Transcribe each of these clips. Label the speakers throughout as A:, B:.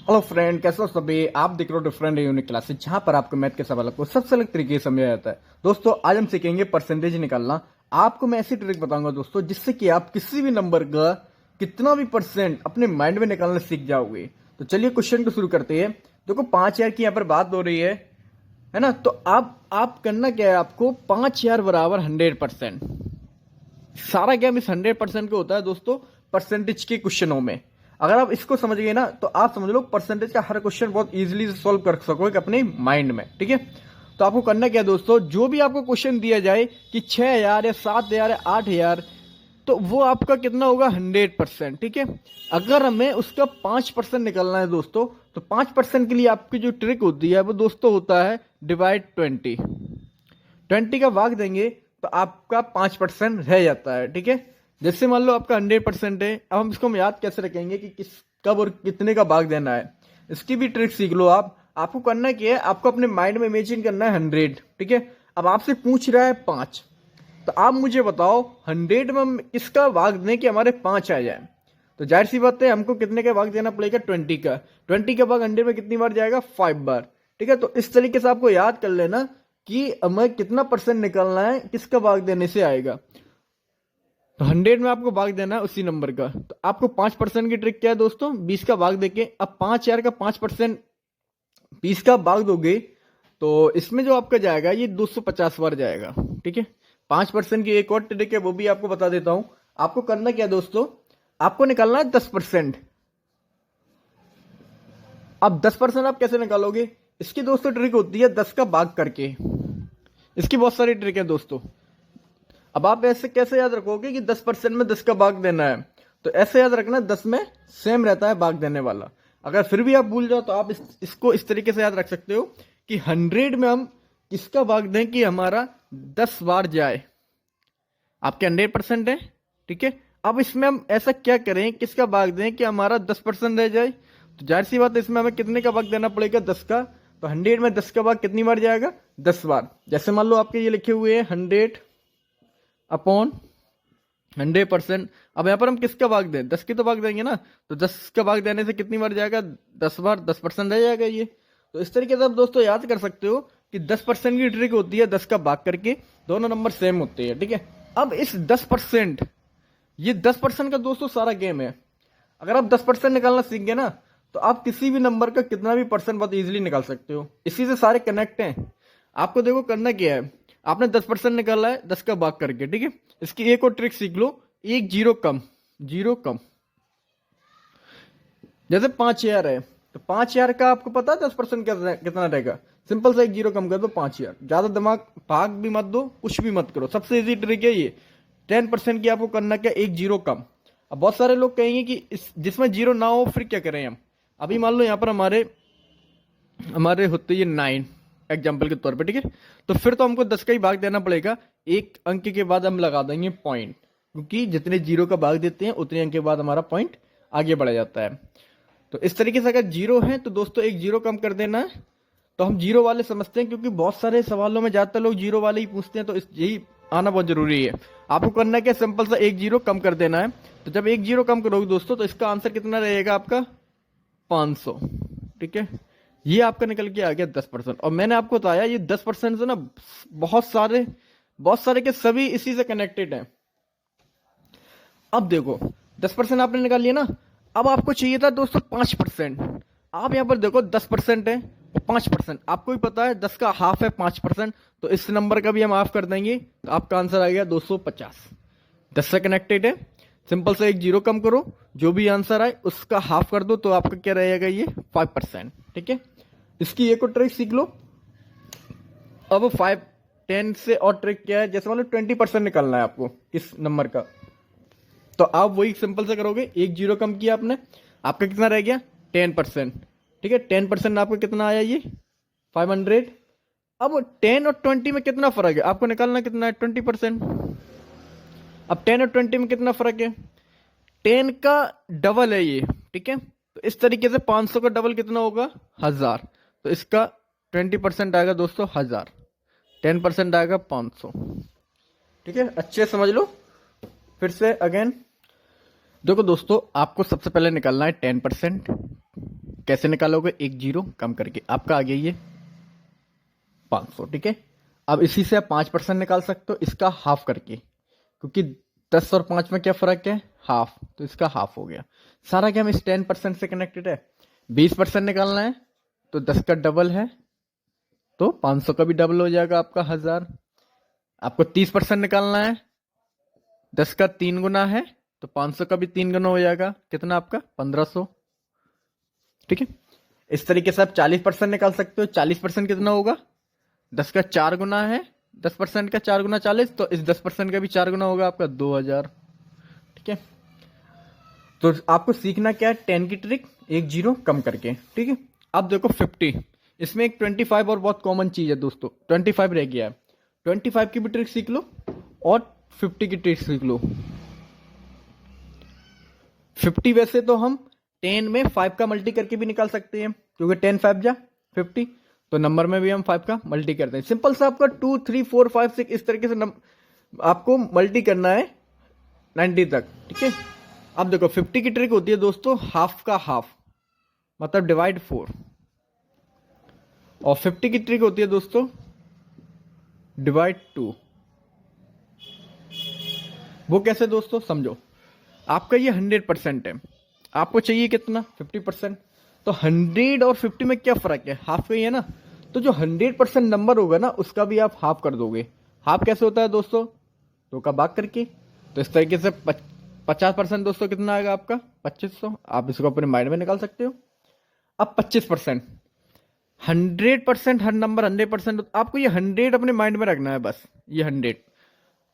A: Hello friend, कैसे हो सभी। आप देख रहे हो डिफरेंट यूनिक क्लासेस, जहां पर आपको मैथ के सवालों को सबसे अलग तरीके से समझाया जाता है। दोस्तों, आज हम सीखेंगे परसेंटेज निकालना। आपको मैं ऐसी ट्रिक बताऊंगा दोस्तों, जिससे कि आप किसी भी नंबर का कितना भी परसेंट अपने माइंड में निकालना सीख जाओगे। तो चलिए क्वेश्चन को शुरू करते हैं। देखो, 5,000 की यहाँ पर बात हो रही है ना। तो आप करना क्या है, आपको 5,000 बराबर 100%। सारा गेम इस 100% का होता है दोस्तों, परसेंटेज के क्वेश्चनों में। अगर आप इसको समझ गए ना, तो आप समझ लो परसेंटेज का हर क्वेश्चन बहुत इजीली सॉल्व कर सकोगे अपने माइंड में। ठीक है, तो आपको करना क्या है दोस्तों, जो भी आपको क्वेश्चन दिया जाए कि 6,000 या 7,000 या 8,000, तो वो आपका कितना होगा, 100%। ठीक है, अगर हमें उसका 5% निकलना है दोस्तों, तो 5% के लिए आपकी जो ट्रिक होती है वो दोस्तों होता है डिवाइड 20। 20 का भाग देंगे तो आपका 5% रह जाता है। ठीक है, जैसे मान लो आपका 100% है। अब हम इसको हम याद कैसे रखेंगे कि किस कब और कितने का भाग देना है, इसकी भी ट्रिक सीख लो आप। आपको करना क्या है, आपको अपने माइंड में इमेजिन करना है 100। ठीक है, अब आपसे पूछ रहा है 5, तो आप मुझे बताओ 100 में हम किसका भाग दें कि हमारे 5 आ जाए। तो जाहिर सी बात है, हमको कितने का भाग देना पड़ेगा, 20 का। 20 का भाग 100 में कितनी बार जाएगा, 5 बार। ठीक है, तो इस तरीके से आपको याद कर लेना कि हमें कितना परसेंट निकालना है, किसका भाग देने से आएगा। तो 100 में आपको भाग देना है उसी नंबर का। तो आपको 5% की ट्रिक क्या है दोस्तों, 20 का भाग देके, अब 5,000 का 5% 20 का भाग दोगे, तो इसमें जो आपका जाएगा ये 250 बार जाएगा। ठीक है, 5% की एक और ट्रिक है, वो भी आपको बता देता हूं। आपको करना क्या है दोस्तों, आपको निकालना है 10%। अब 10% आप कैसे निकालोगे, इसकी दोस्तों ट्रिक होती है 10 का भाग करके। इसकी बहुत सारी ट्रिक है दोस्तों। अब आप ऐसे कैसे याद रखोगे कि 10% में 10 का भाग देना है, तो ऐसे याद रखना 10 में सेम रहता है भाग देने वाला। अगर फिर भी आप भूल जाओ, तो आप इसको इस तरीके से याद रख सकते हो कि 100 में हम किसका भाग दें कि हमारा 10 बार जाए। आपके 100% है। ठीक है, अब इसमें हम ऐसा क्या करें, किसका भाग दें कि हमारा 10% रह जाए। तो जाहिर सी बात है, इसमें हमें कितने का भाग देना पड़ेगा, 10 का। तो 100 में 10 का भाग कितनी बार जाएगा, 10 बार। जैसे मान लो आपके ये लिखे हुए हैं 100 अपॉन 100%। अब यहां पर हम किसका भाग दें, 10 की तो भाग देंगे ना। तो 10 का भाग देने से कितनी बार जाएगा, 10 बार। 10% रह जाएगा ये। तो इस तरीके से आप दोस्तों याद कर सकते हो कि 10% की ट्रिक होती है 10 का भाग करके, दोनों नंबर सेम होते हैं। ठीक है, अब इस 10%, ये 10% का दोस्तों सारा गेम है। अगर आप 10% निकालना सीख गए ना, तो आप किसी भी नंबर का कितना भी परसेंट बहुत इजीली निकाल सकते हो। इसी से सारे कनेक्ट हैं। आपको देखो करना क्या है, आपने 10% निकाला है 10 का भाग करके। ठीक है, इसकी एक और ट्रिक सीख लो, एक जीरो कम। जीरो कम, जैसे 5,000 है, तो 5,000 का आपको पता है 10% कितना रहेगा। सिंपल सा एक जीरो कम कर दो, 5,000। ज्यादा दिमाग भाग भी मत दो, कुछ भी मत करो, सबसे इजी ट्रिक है ये। 10% की आपको करना क्या, एक जीरो कम। अब बहुत सारे लोग कहेंगे कि जिसमें जीरो ना हो फिर क्या करें हम। अभी मान लो यहाँ पर हमारे हमारे होते ये 9 एग्जाम्पल के तौर पे। ठीक है, तो फिर तो हमको 10 का ही भाग देना पड़ेगा। एक अंक के बाद हम लगा देंगे पॉइंट, क्योंकि जितने जीरो का भाग देते हैं उतने अंक के बाद हमारा पॉइंट आगे बढ़ जाता है। तो इस तरीके से अगर जीरो है तो दोस्तों एक जीरो कम कर देना है। तो हम जीरो वाले समझते हैं, क्योंकि बहुत सारे सवालों में ज्यादातर लोग जीरो वाले ही पूछते हैं, तो यही आना बहुत जरूरी है। आपको करना क्या, सिंपल सा एक जीरो कम कर देना है। तो जब एक जीरो कम करोगे दोस्तों, तो इसका आंसर कितना रहेगा आपका, 500। ठीक है, ये आपका निकल के आ गया 10%। और मैंने आपको बताया ये 10% से ना बहुत सारे के सभी इसी से कनेक्टेड हैं। अब देखो 10% आपने निकाल लिया ना, अब आपको चाहिए था दोस्तों 5%। आप यहां पर देखो 10% है और 5%, आपको भी पता है 10 का हाफ है 5%। तो इस नंबर का भी हम हाफ कर देंगे, तो आपका आंसर आ गया 250। 10 से कनेक्टेड है। सिंपल से एक जीरो कम करो, जो भी आंसर आए उसका हाफ कर दो, तो आपका क्या रहेगा, ये 5%। ठीक है, इसकी एक और ट्रिक सीख लो। अब 10 से और ट्रिक क्या है, जैसे मान लो 20% निकालना है आपको किस नंबर का, तो आप वही सिंपल से करोगे, एक जीरो कम किया आपने, आपका कितना रह गया, 10%। ठीक है, 10% आपका कितना आया, ये 500। अब 10 और 20 में कितना फर्क है, आपको निकालना कितना है, 20%। अब 10 और 20 में कितना फर्क है, 10 का डबल है ये। ठीक है, तो इस तरीके से 500 का डबल कितना होगा, 1000। तो इसका 20% आएगा दोस्तों 1000, 10% आएगा 500। ठीक है, अच्छे समझ लो। फिर से अगेन देखो दोस्तों, आपको सबसे पहले निकालना है 10%। कैसे निकालोगे? एक जीरो कम करके आपका आ गया ये 500। ठीक है, अब इसी से आप 5% निकाल सकते हो, इसका हाफ करके, क्योंकि 10 और 5 में क्या फर्क है? हाफ, तो इसका हाफ हो गया। सारा गेम इस 10% से कनेक्टेड है। 20% निकालना है तो 10 का डबल है, तो 500 का भी डबल हो जाएगा आपका 1000। आपको 30% निकालना है, 10 का 3 गुना है, तो 500 का भी 3 गुना हो जाएगा। कितना आपका? 1500। ठीक है, इस तरीके से आप 40% निकाल सकते हो। 40% कितना होगा? 10 का 4 गुना है, 10% का 4 गुना 40, तो इस 10% का भी 4 गुना होगा आपका 2000। ठीक है, तो आपको सीखना क्या है? 10 की ट्रिक, एक जीरो कम करके। ठीक है, अब देखो 50, इसमें एक 25 और बहुत कॉमन चीज है दोस्तों, 25 रह गया है। 25 की भी ट्रिक सीख लो और 50 की ट्रिक सीख लो। 50 वैसे तो हम 10 में 5 का मल्टी करके भी निकाल सकते हैं, क्योंकि 10 5 जा 50, तो नंबर में भी हम 5 का मल्टी करते हैं। सिंपल सा आपका 2 3 4 5 6 इस तरीके से आपको मल्टी करना है 90 तक। ठीक है, अब देखो 50 की ट्रिक होती है दोस्तों हाफ का हाफ, मतलब डिवाइड 4, और 50 की ट्रिक होती है दोस्तों डिवाइड 2। वो कैसे दोस्तों? समझो, आपका ये 100% है, आपको चाहिए कितना? 50%। तो 100 और 50 में क्या फर्क है? हाफ का ही है ना। तो जो 100% नंबर होगा ना, उसका भी आप हाफ कर दोगे। हाफ कैसे होता है दोस्तों? 2 का भाग करके। तो इस तरीके से 50% दोस्तों कितना आएगा आपका? 2500। आप इसको अपने माइंड में निकाल सकते हो। अब 25%, 100%, हर नंबर 100%, आपको ये 100 अपने माइंड में रखना है बस, ये 100।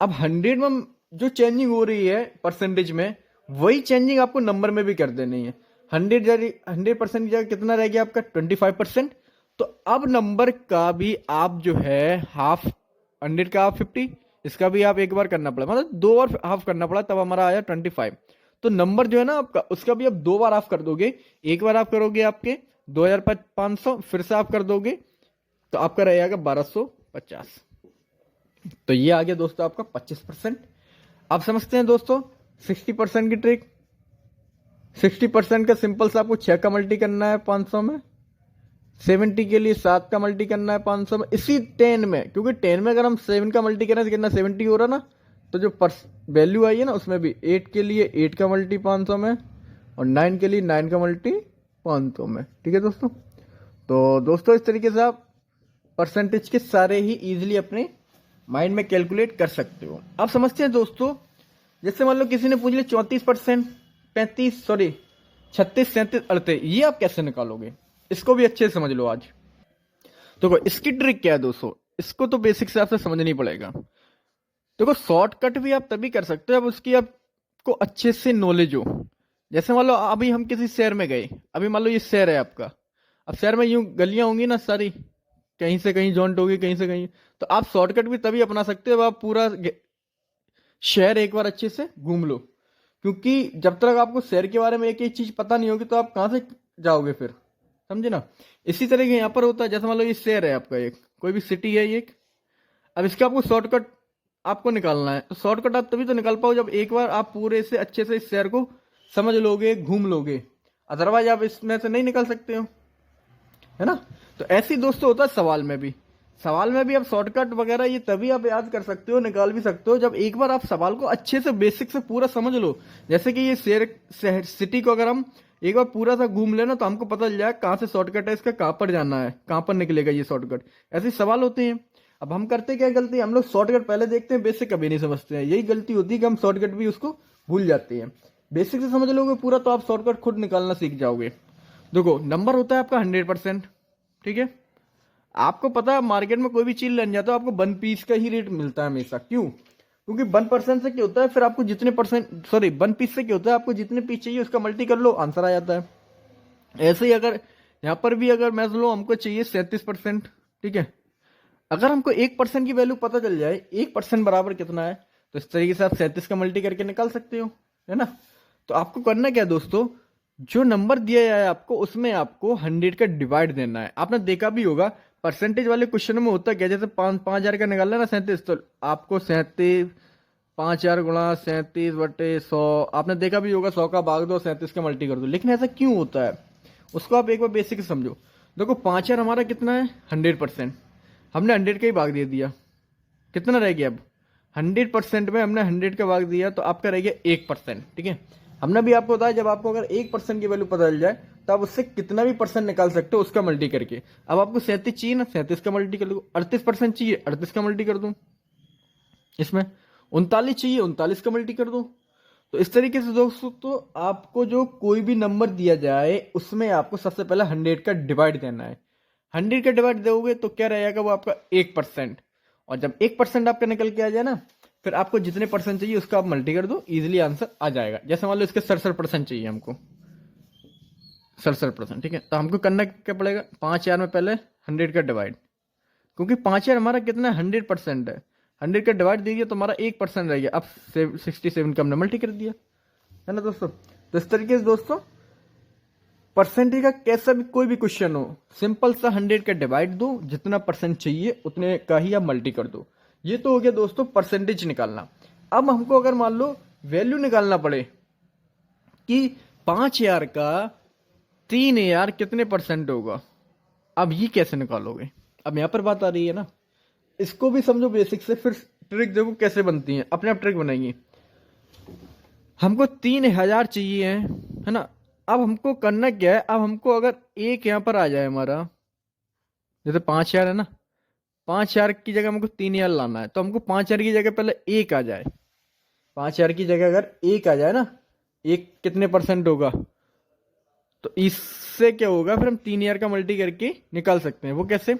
A: अब 100 में जो चेंजिंग हो रही है परसेंटेज में, वही चेंजिंग आपको नंबर में भी कर देनी है। 100% की जगह कितना रह गया आपका? 25%। तो अब नंबर का भी आप जो है हाफ, 100 का आप 50, इसका भी आप एक बार करना पड़ा, मतलब 2 बार हाफ करना पड़ा, तब हमारा आया 25। तो नंबर जो है ना आपका, उसका भी आप 2 बार हाफ कर दोगे। एक बार आप करोगे आपके 2500, फिर से आप कर दोगे तो आपका रहेगा 1250। तो ये आ गया दोस्तों आपका 25%। अब समझते हैं दोस्तों 60% की ट्रिक। 60% का सिंपल से आपको 6 का मल्टी करना है 500 में, 70 के लिए 7 का मल्टी करना है 500 में, इसी 10 में, क्योंकि 10 में अगर हम 7 का मल्टी करें तो कितना? 70 हो रहा ना। तो जो वैल्यू आई है ना, उसमें भी 8 के लिए 8 का मल्टी 500 में, और 9 के लिए 9 का मल्टी 500 में। ठीक है दोस्तों, तो दोस्तों इस तरीके से आप परसेंटेज के सारे ही इजीली अपने माइंड में कैलकुलेट कर सकते हो। अब समझते हैं दोस्तों, जैसे मान लो किसी ने पूछ लिया 34%, 35, सॉरी 36, 37, 38, ये आप कैसे निकालोगे? इसको भी अच्छे से समझ लो आज। देखो इसकी ट्रिक क्या है दोस्तों, इसको तो बेसिक से आपसे समझना ही पड़ेगा। देखो शॉर्टकट भी आप तभी कर सकते हो जब उसकी आपको अच्छे से नॉलेज हो। जैसे मान लो अभी हम किसी शहर में गए, अभी मान लो ये शहर है आपका, अब शहर में यूं गलियां होंगी ना सारी, कहीं से कहीं जॉइंट होगी, कहीं से कहीं, तो आप शॉर्टकट भी तभी अपना सकते हो, आप पूरा शहर एक बार अच्छे से घूम लो। क्योंकि जब तक आपको शहर के बारे में एक एक चीज पता नहीं होगी, तो आप कहां से जाओगे फिर? समझे ना। इसी तरह के यहाँ पर होता है, जैसे मान लो ये शहर है आपका, एक कोई भी सिटी है एक, अब इसका आपको शॉर्टकट आपको निकालना है। तो शॉर्टकट आप तभी तो निकाल पाओ जब एक बार आप पूरे से अच्छे से इस शहर को समझ लोगे, घूम लोगे, अदरवाइज आप इसमें से नहीं निकल सकते हो, है ना। तो ऐसे ही दोस्तों होता है सवाल में भी। सवाल में भी आप शॉर्टकट वगैरह ये तभी आप याद कर सकते हो, निकाल भी सकते हो, जब एक बार आप सवाल को अच्छे से बेसिक से पूरा समझ लो। जैसे कि ये शहर सिटी को अगर हम एक बार पूरा सा घूम लेना, तो हमको पता चल जाए कहाँ से शॉर्टकट है, इसका कहाँ पर जाना है, कहाँ पर निकलेगा ये शॉर्टकट। ऐसे सवाल होते हैं। अब हम करते क्या गलती, हम लोग शॉर्टकट पहले देखते हैं, बेसिक कभी नहीं समझते हैं। यही गलती होती है कि हम शॉर्टकट भी उसको भूल जाते हैं। बेसिक से समझ लोगे पूरा, तो आप शॉर्टकट खुद निकालना सीख जाओगे। देखो नंबर होता है आपका 100%। ठीक है, आपको पता है मार्केट में कोई भी चीज लेने जाता है आपको 1 पीस का ही रेट मिलता है हमेशा। क्यों? क्योंकि 1% से क्या होता है, फिर आपको जितने परसेंट, सॉरी 1 पीस से क्या होता है, आपको जितने पीस चाहिए उसका मल्टी कर लो, आंसर आ जाता है। ऐसे ही अगर यहाँ पर भी अगर मैं लो हमको चाहिए 37%, ठीक है, अगर हमको 1% की वैल्यू पता चल जाए, 1% बराबर कितना है, तो इस तरीके से आप 37 का मल्टी करके निकाल सकते हो, है ना। तो आपको करना क्या है दोस्तों, जो नंबर दिया है आपको, उसमें आपको 100 का डिवाइड देना है। आपने देखा भी होगा परसेंटेज वाले क्वेश्चन में होता क्या, जैसे 5,000 का निकालना ना 37, तो आपको 37 5,000 गुणा 37/100, आपने देखा भी होगा 100 का भाग दो 37 का मल्टी कर दो। लेकिन ऐसा क्यों होता है? उसको आप एक बार बेसिक से समझो। देखो 5,000 हमारा कितना है 100%, हमने 100 का ही भाग दे दिया, कितना रह गया अब 100% में हमने 100 का भाग दिया तो आपका रह गया 1%। ठीक है, हमने भी आपको बताया जब आपको अगर 1% की वैल्यू पता चल जाए तो आप उससे कितना भी परसेंट निकाल सकते हो उसका मल्टी करके। अब आपको 37 चाहिए ना, 37 का मल्टी कर लो। 38% चाहिए, 38 का मल्टी कर दूं। इसमें 39 चाहिए, 39 का मल्टी कर दो। तो इस तरीके से दोस्तों तो आपको जो कोई भी नंबर दिया जाए उसमें आपको सबसे पहले 100 का डिवाइड देना है। 100 का डिवाइड दोगे तो क्या रहेगा वो आपका 1%। और जब 1% आपका निकल के आ जाए ना, फिर आपको जितने परसेंट चाहिए उसका आप मल्टी कर दो, इजिली आंसर आ जाएगा। जैसे मान लो इसके 67% चाहिए हमको, 67%। ठीक है, तो हमको करना क्या पड़ेगा, 5,000 में पहले 100 का डिवाइड, क्योंकि 5,000 हमारा कितना है 100% है। 100 का डिवाइड दे दिया तो हमारा 1% रह गया। अब 67 का हमने मल्टी कर दिया, है ना दोस्तों। तो इस तरीके से दोस्तों परसेंटेज का कैसा भी कोई भी क्वेश्चन हो, सिंपल सा 100 का डिवाइड दो, जितना परसेंट चाहिए उतने का ही आप मल्टी कर दो। ये तो हो गया दोस्तों परसेंटेज निकालना। अब हमको अगर मान लो वैल्यू निकालना पड़े कि 5,000 का 3,000 कितने परसेंट होगा, अब ये कैसे निकालोगे। अब यहां पर बात आ रही है ना, इसको भी समझो बेसिक से, फिर ट्रिक देखो कैसे बनती है, अपने आप ट्रिक बनाएंगे। हमको 3,000 चाहिए है ना। अब हमको करना क्या है, अब हमको अगर एक यहां पर आ जाए हमारा, जैसे 5,000 है ना, 5,000 की जगह हमको 3,000 लाना है, तो हमको 5,000 की जगह पहले एक आ जाए। 5,000 की जगह अगर एक आ जाए ना, एक कितने परसेंट होगा, तो इससे क्या होगा, फिर हम 3,000 का मल्टी करके निकाल सकते हैं। वो कैसे,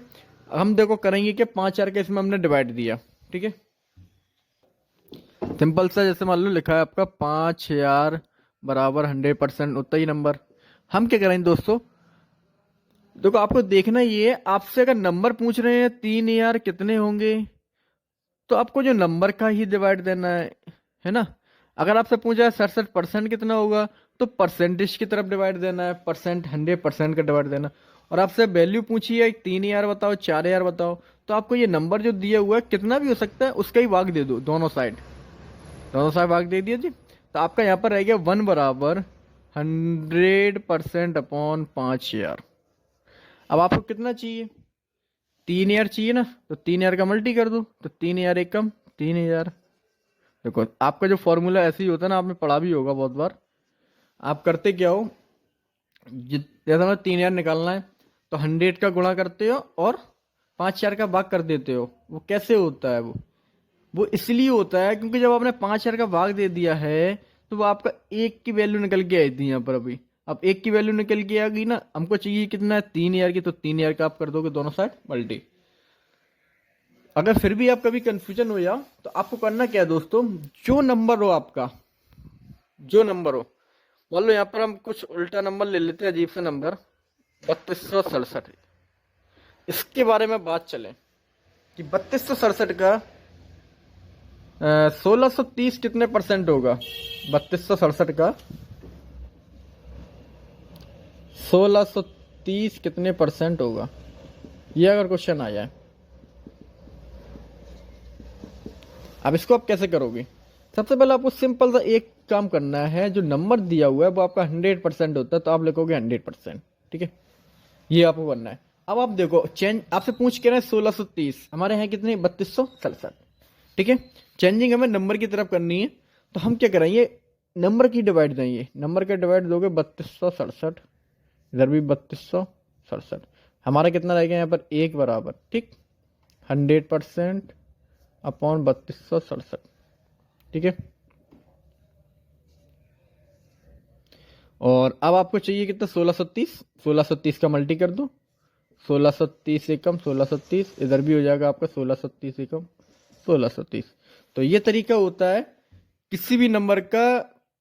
A: हम देखो करेंगे कि 5,000 का इसमें हमने डिवाइड दिया। ठीक है, सिंपल सा, जैसे मान लो लिखा है आपका 5,000 बराबर 100% उतना ही नंबर। हम क्या करेंगे दोस्तों, देखो आपको देखना ये है, आपसे अगर नंबर पूछ रहे हैं 3,000 कितने होंगे, तो आपको जो नंबर का ही डिवाइड देना है ना। अगर आपसे पूछा है 67% कितना होगा, तो परसेंटेज की तरफ डिवाइड देना है, परसेंट 100% का डिवाइड देना। और आपसे वैल्यू पूछी है 3,000 बताओ, 4,000 बताओ, तो आपको ये नंबर जो दिया हुआ है कितना भी हो सकता है उसका ही भाग दे दो, दोनों साइड, दोनों साइड भाग दे दिया जी। तो आपका यहाँ पर रह गया 1 बराबर 100% अपॉन 5,000। अब आपको कितना चाहिए, 3,000 चाहिए ना, तो 3,000 का मल्टी कर दो, तो 3,000 एक कम 3,000। देखो आपका जो फॉर्मूला ऐसे ही होता है ना, आपने पढ़ा भी होगा बहुत बार। आप करते क्या हो, जैसा ना 3,000 निकालना है तो 100 का गुणा करते हो और 5,000 का भाग कर देते हो। वो कैसे होता है, वो इसलिए होता है क्योंकि जब आपने 5,000 का भाग दे दिया है तो वो आपका एक की वैल्यू निकल के आई थी यहाँ पर अभी। अब एक की वैल्यू निकल के आ गई ना, हमको चाहिए कितना है 3,000 की, तो 3,000 का आप कर दोगे दोनों साइड मल्टी। अगर फिर भी आप कभी कंफ्यूजन हो जाओ तो आपको करना क्या है दोस्तों, जो नंबर हो आपका, जो नंबर हो, मान लो यहाँ पर हम कुछ उल्टा नंबर ले लेते हैं, अजीब सा नंबर 3267। इसके बारे में बात चले कि 3267 का 1630 कितने परसेंट होगा। 3267 का 1630 कितने परसेंट होगा, ये अगर क्वेश्चन आ जाए, अब इसको आप कैसे करोगे। सबसे पहले आपको सिंपल सा एक काम करना है, जो नंबर दिया हुआ है वो आपका 100% होता है, तो आप लिखोगे 100%। ठीक है, ये आपको करना है। अब आप देखो चेंज आपसे पूछ के रहे 1630, हमारे यहाँ कितने 3267। ठीक है, चेंजिंग हमें नंबर की तरफ करनी है, तो हम क्या करेंगे, नंबर की डिवाइड देंगे, नंबर का डिवाइड दोगे 3267, इधर भी 3267, हमारा कितना रहेगा यहाँ पर एक बराबर, ठीक 100% अपॉन 3267। ठीक है, और अब आपको चाहिए कितना 1630, 1630 का मल्टी कर दो, 1630 से कम 1630, इधर भी हो जाएगा आपका 1630 से कम 1630। तो ये तरीका होता है किसी भी नंबर का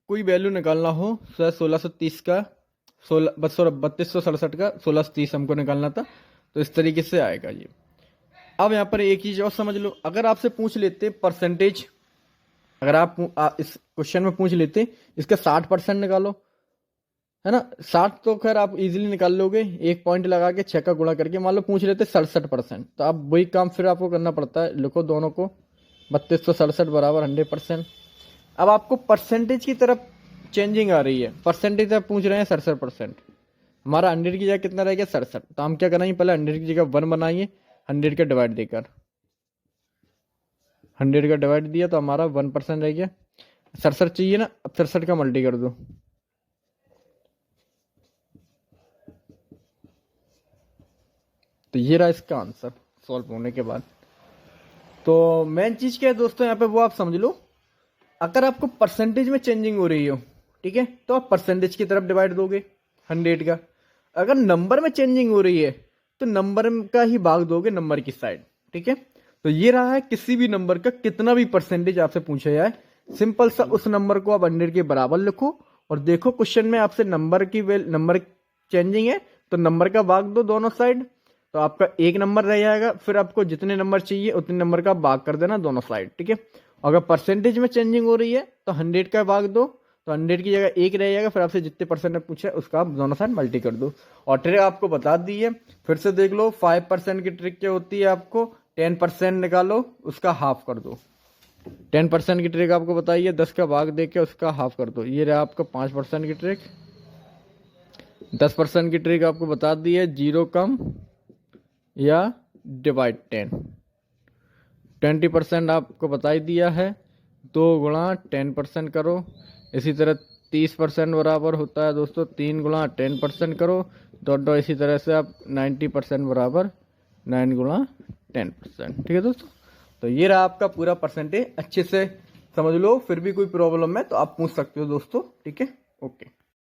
A: कोई वैल्यू निकालना हो, 1630 का 3267 का 1630 हमको निकालना था, तो इस तरीके से आएगा ये। अब यहाँ पर एक चीज और समझ लो, अगर आपसे पूछ लेते परसेंटेज, अगर आप इस क्वेश्चन में पूछ लेते इसका 60% निकालो, है ना, 60 तो खैर आप इजीली निकाल लोगे, एक पॉइंट लगा के 6 का गुणा करके। मान लो पूछ लेते 67%, तो आप वही काम फिर आपको करना पड़ता है, लिखो दोनों को 3267 बराबर 100%। अब आपको परसेंटेज की तरफ चेंजिंग आ रही है, परसेंटेज आप पूछ रहे हैं 67%, हमारा 100 की जगह कितना रह गया 67। तो हम क्या कराएंगे, पहले 100 की जगह 1 बनाइए, 100 का डिवाइड देकर, 100 का डिवाइड दिया तो हमारा 1% रह गया। 67 चाहिए ना, अब 67 का मल्टी कर दो, तो ये रहा इसका आंसर सॉल्व होने के बाद। तो मेन चीज क्या है दोस्तों यहाँ पे वो आप समझ लो, अगर आपको परसेंटेज में चेंजिंग हो रही हो, ठीक है, तो आप परसेंटेज की तरफ डिवाइड दोगे 100 का। अगर नंबर में चेंजिंग हो रही है तो नंबर का ही भाग दोगे नंबर की साइड, ठीक है। तो ये रहा है किसी भी नंबर का कितना भी परसेंटेज आपसे पूछा जाए, सिंपल सा उस नंबर को आप 100 के बराबर लिखो और देखो क्वेश्चन में आपसे नंबर चेंजिंग है तो नंबर का भाग दो दोनों साइड, तो आपका एक नंबर रह जाएगा। फिर आपको जितने नंबर चाहिए उतने नंबर का भाग कर देना दोनों साइड, ठीक है। अगर परसेंटेज में चेंजिंग हो रही है तो 100 का भाग दो, तो 100 की जगह एक रह जाएगा, फिर आपसे जितने परसेंट पूछा है उसका आप दोनों साइड मल्टी कर दो। और ट्रिक आपको बता दी है, फिर से देख लो। 5% की ट्रिक क्या होती है, आपको 10% निकालो उसका हाफ कर दो। 10% की ट्रिक आपको बताइए, 10 का भाग दे के उसका हाफ कर दो। ये रहा आपका 5% की ट्रिक। 10% की ट्रिक आपको बता दी है, 0 कम या डिवाइड 10। 20% आपको बता ही दिया है, 2 गुणा 10% करो। इसी तरह 30% बराबर होता है दोस्तों 3 गुणा 10% करो। डॉट इसी तरह से आप 90% बराबर 9 गुणा 10%, ठीक है दोस्तों। तो ये रहा आपका पूरा परसेंटेज, अच्छे से समझ लो। फिर भी कोई प्रॉब्लम है तो आप पूछ सकते हो दोस्तों, ठीक है। ओके।